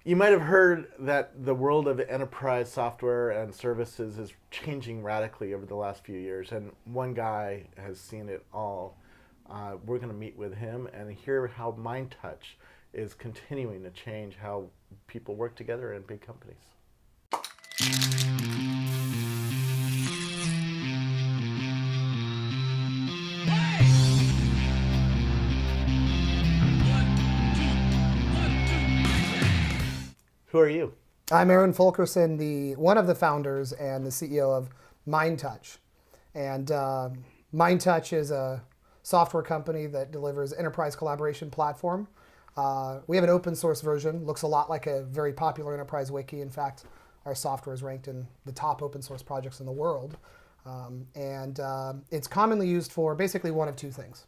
You might have heard that the world of enterprise software and services is changing radically over the last few years, and one guy has seen it all. We're going to meet with him and hear how MindTouch is continuing to change how people work together in big companies. Who are you? I'm Aaron Fulkerson, one of the founders and the CEO of MindTouch. And MindTouch is a software company that delivers enterprise collaboration platform. We have an open source version, looks a lot like a very popular enterprise wiki. In fact, our software is ranked in the top open source projects in the world. It's commonly used for basically one of two things,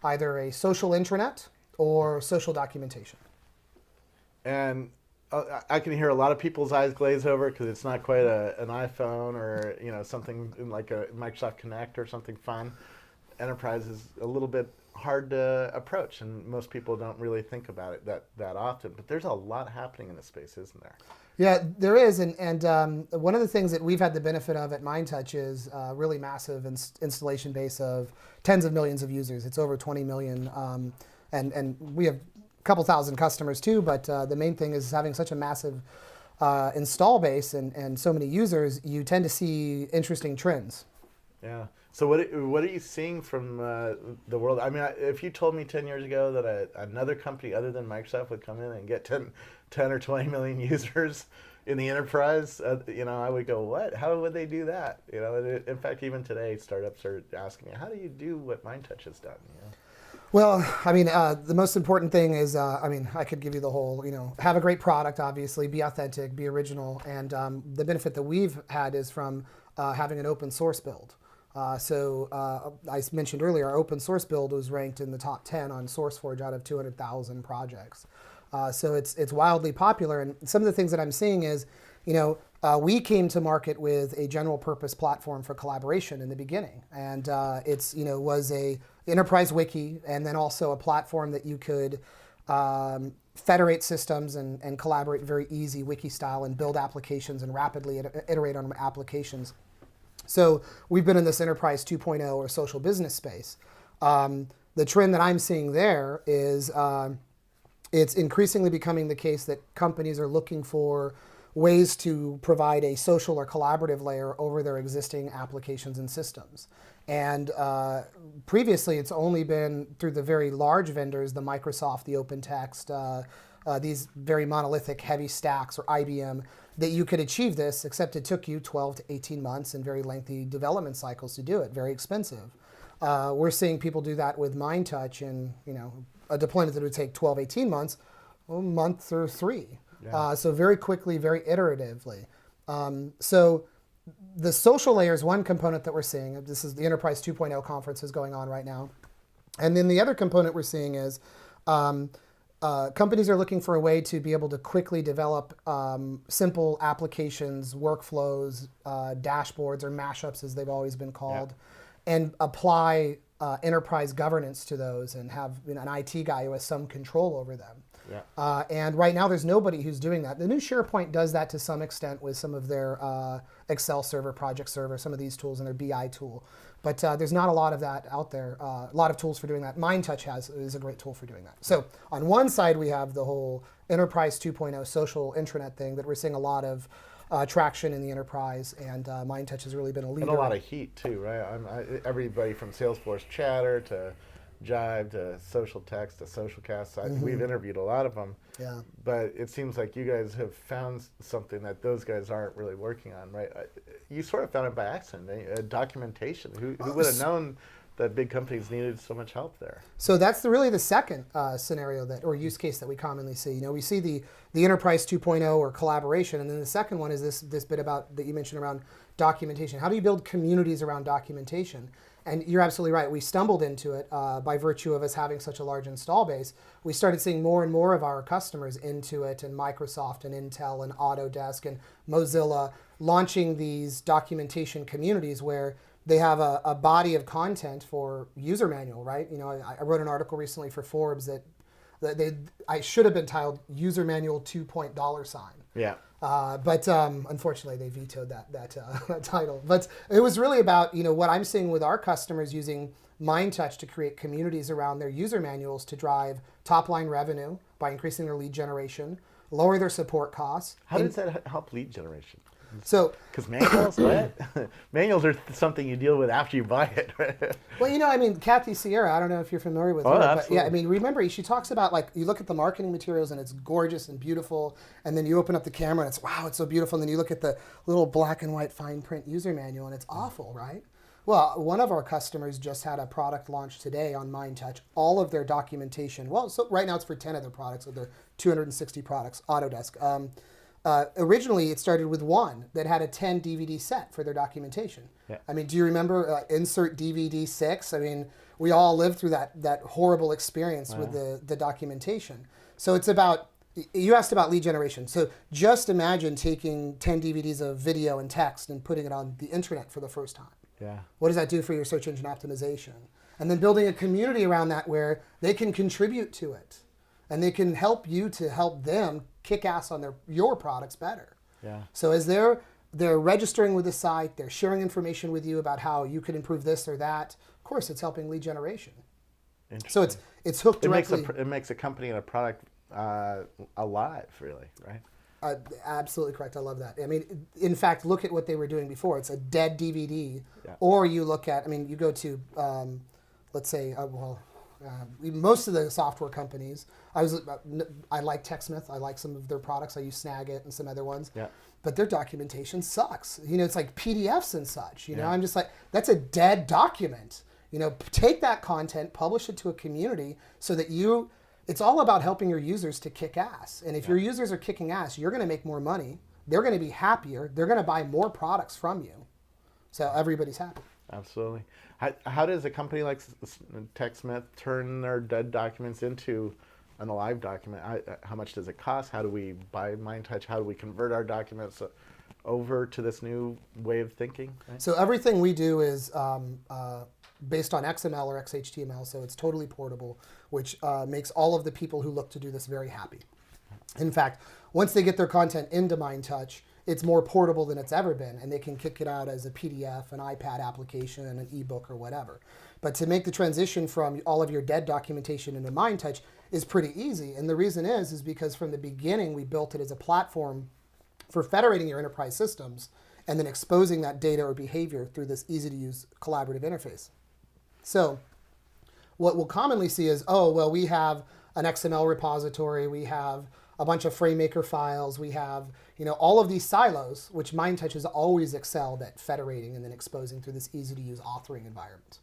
either a social intranet or social documentation. And I can hear a lot of people's eyes glaze over because it's not quite an iPhone or something like a Microsoft Connect or something fun. Enterprise is a little bit hard to approach, and most people don't really think about it that often. But there's a lot happening in this space, isn't there? Yeah, there is, and one of the things that we've had the benefit of at MindTouch is a really massive installation base of tens of millions of users. It's over 20 million, and we have a couple thousand customers too, but the main thing is having such a massive install base and so many users, you tend to see interesting trends. Yeah. So what are you seeing from the world? I mean, if you told me 10 years ago that another company other than Microsoft would come in and get 10 or 20 million users in the enterprise, I would go, what? How would they do that? In fact, even today, startups are asking me, how do you do what MindTouch has done? Well, I mean, the most important thing is, I could give you the whole, have a great product, obviously, be authentic, be original. And the benefit that we've had is from having an open source build. I mentioned earlier, our open source build was ranked in the top 10 on SourceForge out of 200,000 projects. So it's wildly popular. And some of the things that I'm seeing is, we came to market with a general purpose platform for collaboration in the beginning. And was a enterprise wiki, and then also a platform that you could federate systems and collaborate very easy wiki-style and build applications and rapidly iterate on applications. So we've been in this enterprise 2.0 or social business space. The trend that I'm seeing there is it's increasingly becoming the case that companies are looking for ways to provide a social or collaborative layer over their existing applications and systems. And previously, it's only been through the very large vendors, the Microsoft, the OpenText, these very monolithic heavy stacks, or IBM, that you could achieve this, except it took you 12 to 18 months and very lengthy development cycles to do it, very expensive. We're seeing people do that with MindTouch in a deployment that would take 12, 18 months, a month or three. Yeah. So very quickly, very iteratively. So the social layer is one component that we're seeing. This is the Enterprise 2.0 conference is going on right now. And then the other component we're seeing is companies are looking for a way to be able to quickly develop simple applications, workflows, dashboards, or mashups as they've always been called, and apply enterprise governance to those and have an IT guy who has some control over them. Yeah. And right now there's nobody who's doing that. The new SharePoint does that to some extent with some of their Excel server, project server, some of these tools in their BI tool. But there's not a lot of that out there, a lot of tools for doing that. MindTouch is a great tool for doing that. So on one side, we have the whole Enterprise 2.0 social intranet thing that we're seeing a lot of traction in the enterprise, and MindTouch has really been a leader. And a lot of heat too, right? Everybody from Salesforce Chatter to Jive to social text to social cast. We've interviewed a lot of them. Yeah. But it seems like you guys have found something that those guys aren't really working on, right? You sort of found it by accident, documentation. Who would have known that big companies needed so much help there? So that's really the second scenario or use case that we commonly see. We see the Enterprise 2.0 or collaboration, and then the second one is this bit about that you mentioned around documentation. How do you build communities around documentation? And you're absolutely right. We stumbled into it by virtue of us having such a large install base. We started seeing more and more of our customers into it, and Microsoft and Intel and Autodesk and Mozilla launching these documentation communities where they have a body of content for user manual, right? I wrote an article recently for Forbes that I should have been titled User Manual $2. Yeah. But unfortunately, they vetoed that title. But it was really about what I'm seeing with our customers using MindTouch to create communities around their user manuals to drive top-line revenue by increasing their lead generation, lower their support costs. How does that help lead generation? So, because manuals, what? Manuals are something you deal with after you buy it, right? Well, Kathy Sierra, I don't know if you're familiar with her, absolutely. but yeah, remember, she talks about, like, you look at the marketing materials and it's gorgeous and beautiful, and then you open up the camera and it's, wow, it's so beautiful, and then you look at the little black and white fine print user manual and it's awful, right? Well, one of our customers just had a product launch today on MindTouch. All of their documentation, so right now it's for 10 of their products, of their 260 products, Autodesk. Originally, it started with one that had a 10 DVD set for their documentation. Yeah. Do you remember insert DVD 6? We all lived through that horrible experience with the documentation. So it's about, you asked about lead generation. So just imagine taking 10 DVDs of video and text and putting it on the internet for the first time. Yeah. What does that do for your search engine optimization? And then building a community around that where they can contribute to it. And they can help you to help them kick ass on your products better. Yeah. So as they're registering with the site, they're sharing information with you about how you could improve this or that. Of course, it's helping lead generation. So it's hooked directly. It makes a company and a product alive, really, right? Absolutely correct. I love that. In fact, look at what they were doing before. It's a dead DVD. Yeah. Or you look at, you go to, let's say, most of the software companies, I like TechSmith. I like some of their products. I use Snagit and some other ones. Yeah. But their documentation sucks. It's like PDFs and such. Yeah. I'm just like, that's a dead document. Take that content, publish it to a community so that it's all about helping your users to kick ass. And if your users are kicking ass, you're going to make more money. They're going to be happier. They're going to buy more products from you. So everybody's happy. Absolutely. How does a company like TechSmith turn their dead documents into an alive document? How much does it cost? How do we buy MindTouch? How do we convert our documents over to this new way of thinking? Right? So everything we do is based on XML or XHTML, so it's totally portable, which makes all of the people who look to do this very happy. In fact, once they get their content into MindTouch, it's more portable than it's ever been, and they can kick it out as a PDF, an iPad application, an ebook, or whatever. But to make the transition from all of your dead documentation into MindTouch is pretty easy, and the reason is because from the beginning we built it as a platform for federating your enterprise systems and then exposing that data or behavior through this easy-to-use collaborative interface. So what we'll commonly see is, we have an XML repository, we have a bunch of FrameMaker files, we have all of these silos, which MindTouch has always excelled at federating and then exposing through this easy-to-use authoring environment.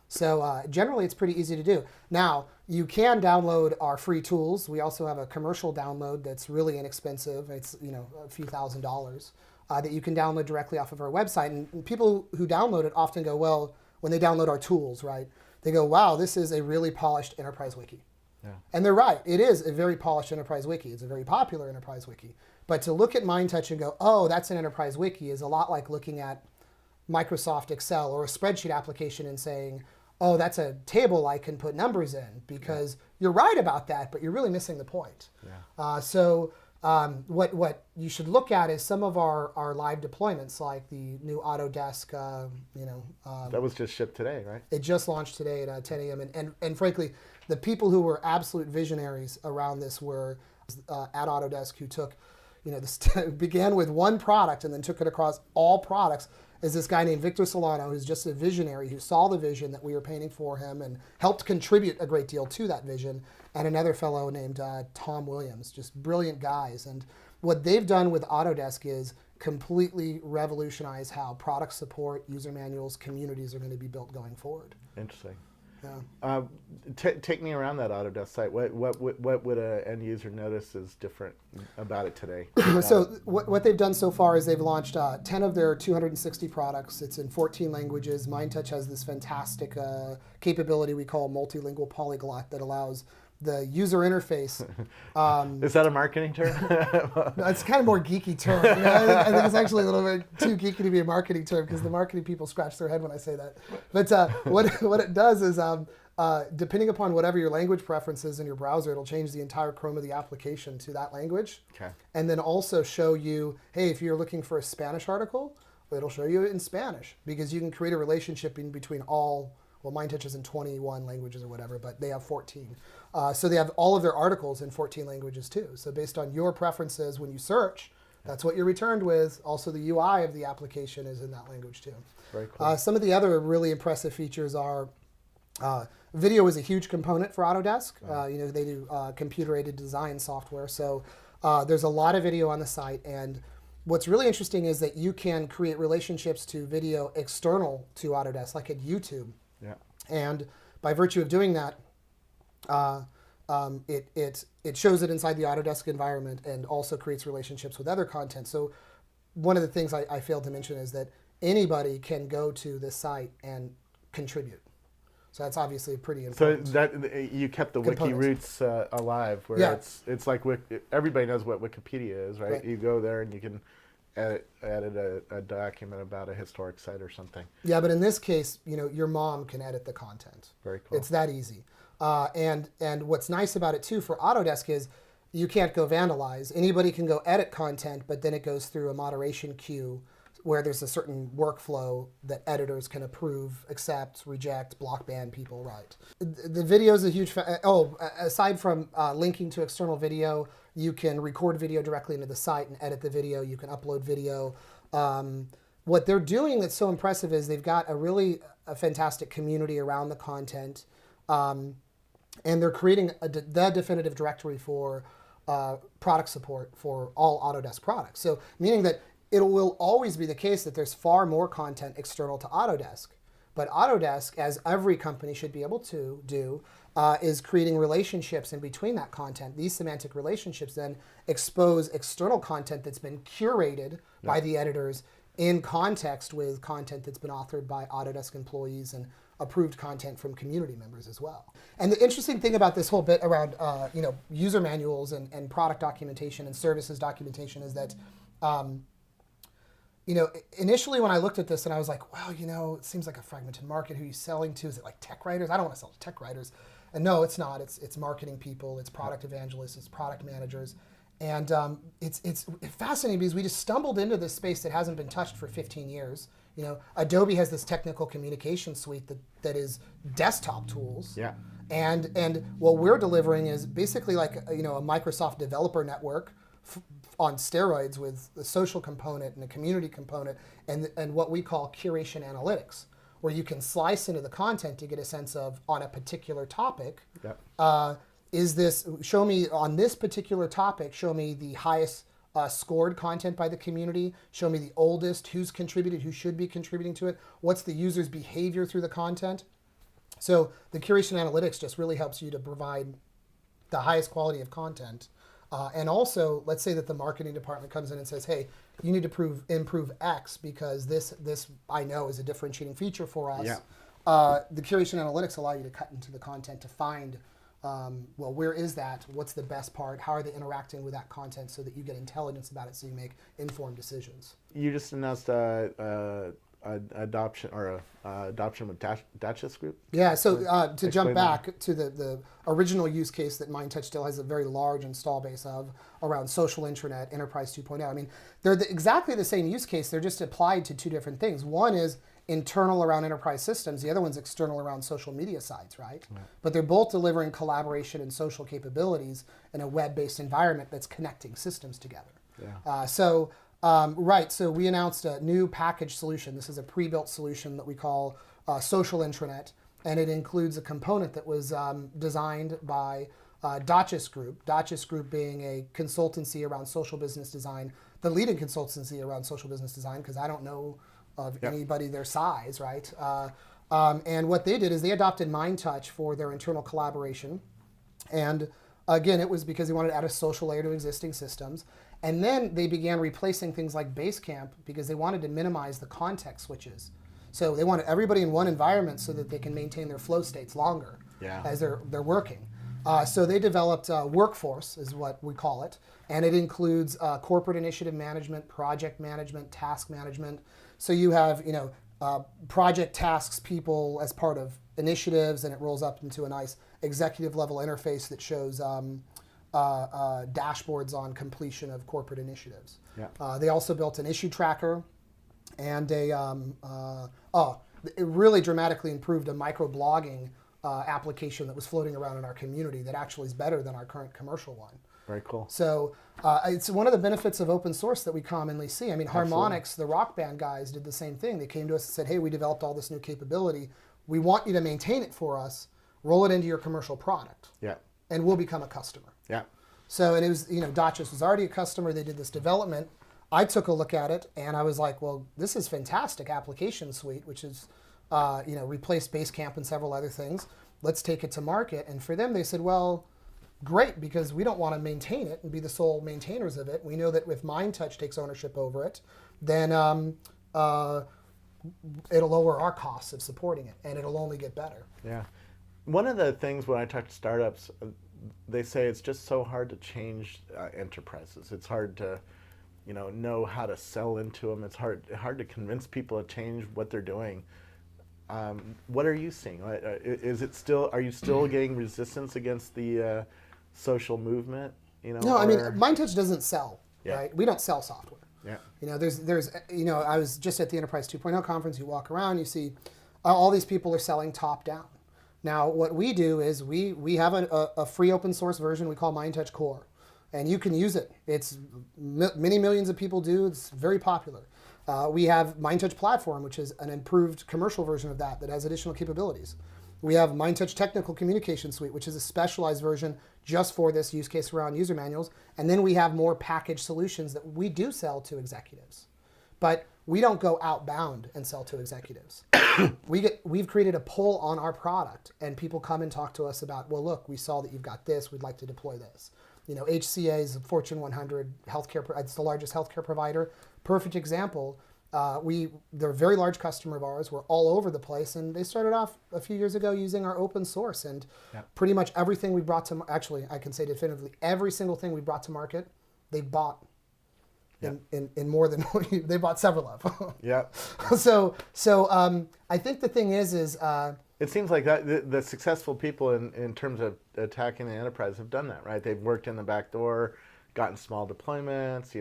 So generally, it's pretty easy to do. Now, you can download our free tools. We also have a commercial download that's really inexpensive. It's a few $1,000s that you can download directly off of our website. And people who download it often go, well, when they download our tools, right? They go, wow, this is a really polished enterprise wiki. Yeah. And they're right. It is a very polished enterprise wiki. It's a very popular enterprise wiki. But to look at MindTouch and go, oh, that's an enterprise wiki is a lot like looking at Microsoft Excel or a spreadsheet application and saying, oh, that's a table I can put numbers in, because you're right about that, but you're really missing the point. Yeah. What you should look at is some of our live deployments, like the new Autodesk. That was just shipped today, right? It just launched today at 10 a.m. And frankly, the people who were absolute visionaries around this were at Autodesk, who took, this began with one product and then took it across all products. Is this guy named Victor Solano, who's just a visionary who saw the vision that we were painting for him and helped contribute a great deal to that vision, and another fellow named Tom Williams, just brilliant guys. And what they've done with Autodesk is completely revolutionize how product support, user manuals, communities are going to be built going forward. Interesting. Yeah. Take me around that Autodesk site. What would an end user notice is different about it today? So what they've done so far is they've launched 10 of their 260 products. It's in 14 languages. MindTouch has this fantastic capability we call multilingual polyglot that allows the user interface. Is that a marketing term? No, it's kind of more geeky term. I think it's actually a little bit too geeky to be a marketing term, because the marketing people scratch their head when I say that. But what it does is depending upon whatever your language preference is in your browser, it'll change the entire Chrome of the application to that language. Okay. And then also show you, hey, if you're looking for a Spanish article, it'll show you it in Spanish, because you can create a relationship in between all, well, MindTouch is in 21 languages or whatever, but they have 14. So they have all of their articles in 14 languages too. So based on your preferences when you search, that's what you're returned with. Also, the UI of the application is in that language too. Very cool. Some of the other really impressive features are video is a huge component for Autodesk. They do computer-aided design software. So there's a lot of video on the site. And what's really interesting is that you can create relationships to video external to Autodesk, like at YouTube. Yeah. And by virtue of doing that, it shows it inside the Autodesk environment and also creates relationships with other content. So one of the things I failed to mention is that anybody can go to this site and contribute. So that's obviously a pretty important. So that you kept the wiki roots alive, where it's like everybody knows what Wikipedia is, right? You go there and you can edit a document about a historic site or something. Yeah, but in this case, your mom can edit the content. Very cool. It's that easy. And what's nice about it too for Autodesk is you can't go vandalize. Anybody can go edit content, but then it goes through a moderation queue where there's a certain workflow that editors can approve, accept, reject, block, ban people, right? The video is a huge, aside from linking to external video, you can record video directly into the site and edit the video. You can upload video. What they're doing that's so impressive is they've got a fantastic community around the content. And they're creating the definitive directory for product support for all Autodesk products. So meaning that it will always be the case that there's far more content external to Autodesk. But Autodesk, as every company should be able to do, is creating relationships in between that content. These semantic relationships then expose external content that's been curated by the editors in context with content that's been authored by Autodesk employees and approved content from community members as well. And the interesting thing about this whole bit around user manuals and product documentation and services documentation is that initially when I looked at this and I was like, wow, it seems like a fragmented market. Who are you selling to? Is it like tech writers? I don't want to sell to tech writers. And no, it's not. It's marketing people. It's product evangelists. It's product managers. And it's fascinating because we just stumbled into this space that hasn't been touched for 15 years. Adobe has this technical communication suite that is desktop tools. Yeah. And what we're delivering is basically like a Microsoft developer network on steroids with a social component and a community component and what we call curation analytics, where you can slice into the content to get a sense of, on a particular topic, show me on this particular topic, show me the highest scored content by the community, show me the oldest, who's contributed, who should be contributing to it, what's the user's behavior through the content. So the curation analytics just really helps you to provide the highest quality of content. And also, let's say that the marketing department comes in and says, hey, you need to improve X because this I know is a differentiating feature for us. Yeah. The curation analytics allow you to cut into the content to find, where is that? What's the best part? How are they interacting with that content so that you get intelligence about it so you make informed decisions? You just announced adoption with Datchus Group? Yeah, so to jump back to the original use case that MindTouch still has a very large install base of around social intranet, Enterprise 2.0. I mean, they're exactly the same use case. They're just applied to two different things. One is internal around enterprise systems. The other one's external around social media sites, right? But they're both delivering collaboration and social capabilities in a web-based environment that's connecting systems together. Yeah. So we announced a new package solution. This is a pre-built solution that we call Social Intranet, and it includes a component that was designed by Datchus Group. Datchus Group being a consultancy around social business design, the leading consultancy around social business design, because I don't know of anybody their size, right? And what they did is they adopted MindTouch for their internal collaboration. And again, it was because they wanted to add a social layer to existing systems. And then they began replacing things like Basecamp because they wanted to minimize the context switches. So they wanted everybody in one environment so that they can maintain their flow states longer as they're working. So they developed Workforce, is what we call it. And it includes corporate initiative management, project management, task management. So you have, project tasks people as part of initiatives, and it rolls up into a nice executive level interface that shows dashboards on completion of corporate initiatives. Yeah. They also built an issue tracker and it really dramatically improved a microblogging application that was floating around in our community that actually is better than our current commercial one. Very cool. So it's one of the benefits of open source that we commonly see. I mean, Harmonix, the rock band guys, did the same thing. They came to us and said, hey, we developed all this new capability. We want you to maintain it for us, roll it into your commercial product. Yeah. And we'll become a customer. Yeah. So, and it was, Dotchess was already a customer. They did this development. I took a look at it and I was like, well, this is fantastic application suite, which is, replaced Basecamp and several other things. Let's take it to market. And for them, they said, well, great, because we don't want to maintain it and be the sole maintainers of it. We know that if MindTouch takes ownership over it, then it'll lower our costs of supporting it, and it'll only get better. Yeah. One of the things when I talk to startups, they say it's just so hard to change enterprises. It's hard to, know how to sell into them. It's hard to convince people to change what they're doing. What are you seeing? Are you still getting resistance against the social movement? No, I mean, MindTouch doesn't sell, right? We don't sell software. Yeah. I was just at the Enterprise 2.0 conference. You walk around, you see all these people are selling top down. Now, what we do is we have a free open source version we call MindTouch Core, and you can use it. It's many millions of people do. It's very popular. We have MindTouch Platform, which is an improved commercial version of that has additional capabilities. We have MindTouch Technical Communication Suite, which is a specialized version just for this use case around user manuals. And then we have more packaged solutions that we do sell to executives. But we don't go outbound and sell to executives. We've created a pull on our product, and people come and talk to us about, well, look, we saw that you've got this. We'd like to deploy this. HCA is a Fortune 100 healthcare. It's the largest healthcare provider. Perfect example. They're a very large customer of ours. We're all over the place, and they started off a few years ago using our open source, and pretty much everything we brought to, actually, I can say definitively, every single thing we brought to market, they bought in more than they bought several of. Yeah. So I think the thing is it seems like that the successful people in terms of attacking the enterprise have done that, right? They've worked in the back door, gotten small deployments.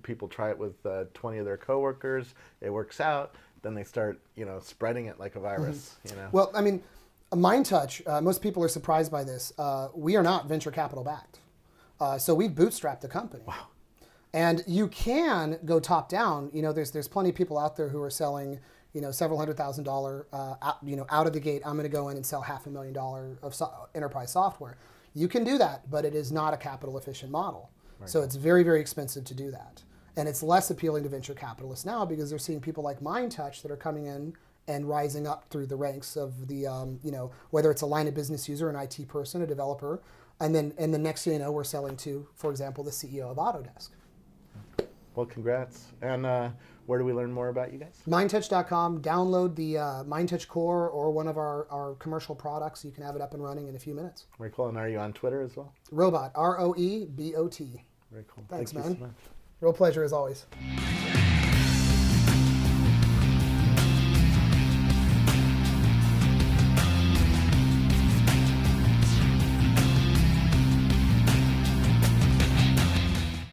People try it with 20 of their coworkers. It works out. Then they start, spreading it like a virus. Mm-hmm. Well, I mean, MindTouch. Most people are surprised by this. We are not venture capital backed, so we bootstrapped the company. Wow. And you can go top down. There's plenty of people out there who are selling, several $100,000, out of the gate. I'm going to go in and sell $500,000 of enterprise software. You can do that, but it is not a capital efficient model. Right. So it's very, very expensive to do that. And it's less appealing to venture capitalists now because they're seeing people like MindTouch that are coming in and rising up through the ranks of the, whether it's a line of business user, an IT person, a developer, and then the next thing you know, we're selling to, for example, the CEO of Autodesk. Well, congrats. And where do we learn more about you guys? MindTouch.com. Download the MindTouch Core or one of our commercial products. You can have it up and running in a few minutes. Very cool. And are you on Twitter as well? Robot. ROEBOT. Very cool. Thanks, Thank man. you so much. Real pleasure as always.